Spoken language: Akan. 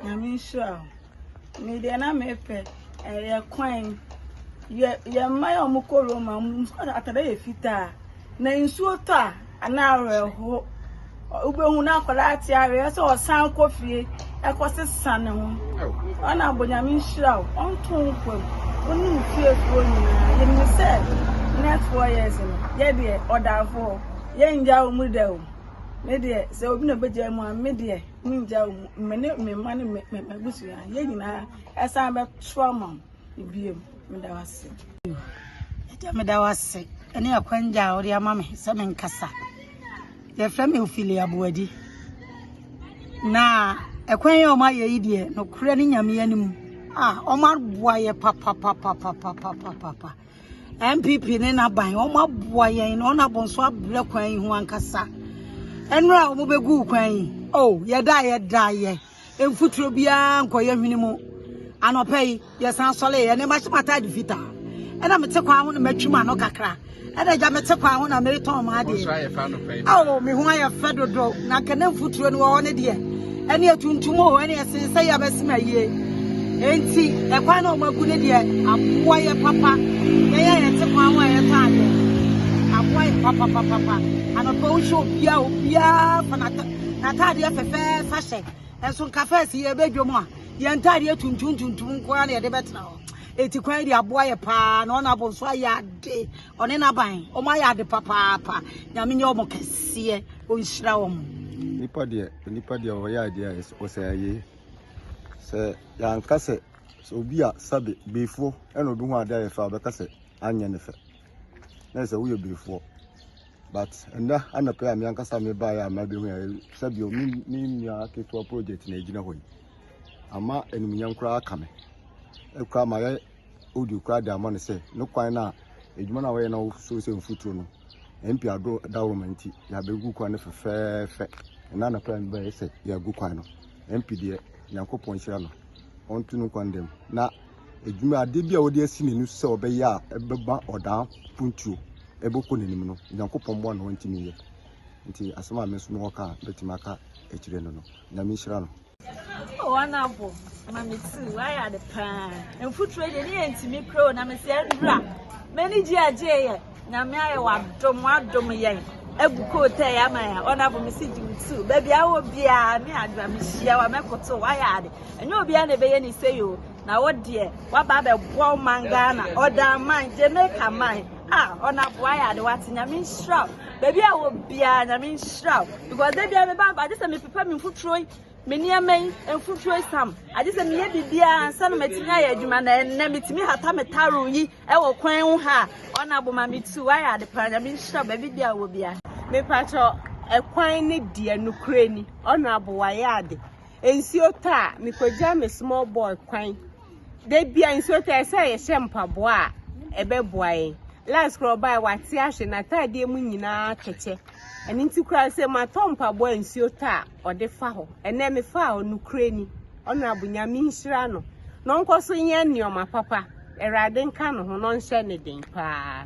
Nyamisha. Me de na mepe e kwan ye mai omukoro ma atade efita na nsuo ta ana reho ubehu na akola ati are so osan kofie ekosesa ne ho ona abonyamisha onto kwam oni fie ko nyina ye ni se net 4 years no ye de odafo ye nja omude o me de se obi na beje mu me de nja me mane me busu ya ye nyina esan be trauma ibiem me da wase me da wase ene akwanja ori amame se me nkasa ye frame ofili abuadi na ekwan ye o ma ye yidie no kure ni nyame anim o ma boa ye papa MPP ne na ban o ma boa ye no na bonso abre kwan hu ankasa enra o mo begu kwan ye da ye emfuturo bia nkoye hwene mu anopai ye san sole ye ne ma chimata de vita ena mete kwa ho na matwuma no kakra ena ja mete kwa ho na meriton ma de me ho aye fedodo na kene mfuturo ne wo ne de ene atuntum ho ene sense ya basima yie enti e kwa na o magu ne de aboa ye papa ye te kwa ho aye ta de aboa ye papa anopai wo sho bia fanata na tade fefe fashe enso nkafa si ye bedwom a ye ntade tuntum kwa na ye de betena ho eti kwan di aboa ye pa na ona bonso ayade one na ban o ma yade papa nyame nye o mo kese o nhira wo mo nipa de o yade o se aye se ya nkase so obi a sabe befo e no bi hu ada ye fa be kase anya ne fe na se wo ye befo but enda anape am yankasa me ba ya ma be hu ya sabe o mi ya keto project na ejina hoyi ama enumunyam kura aka me ekwa ma ya odi kura da ma ne se no kwan na ejuma na we na so se mfuturo no MP ado dawo manti ya be gu kwan ne fefefe na na plan ba se ya gu kwan no MP de yankopon hira no ontu no kwan dem na ejuma ade bia wodi asi nenu se obe ya ebeba odan puntuo eboko nenim no yankopon bo na wantimi ye nti asema me so no ka betimaka echire no na mi hira no Wonderful. Mammy too, why are the pan? And food trade in me crow, na me say bra. Many GJ, na me I want dom yen. Ebuko te ya ma honorable message too. Baby I will be a me adra me shia wa mekoto why are they? And you be an be any say you. Now what dear? What about the wow mangana or damn mine, Jamaica mine? Honorable why are the what in a mean shrub? Baby I will be an I mean shrub because they be a baba just me prepare me food troy. Many a man and food choice some. I just made the dear and son of Matina, Juman, and Nemitimi Hatametaru ye, I will crown her. Honorable Mammy too, I had the Panama shop, baby dear will be a me patro, a quine dear Nukrani, honorable Wayad. And so ta, me could jam a small boy quine. They be in so I say a champa bois, a bed boy. Last grow by what Siash I tied dear Munina catcher. And into cry say my tompa boy in Siota or the fowl, and then me fowl no cranny, honorable Yamin Shirano. Non costing any of my papa, a riding canoe, non shanny pa.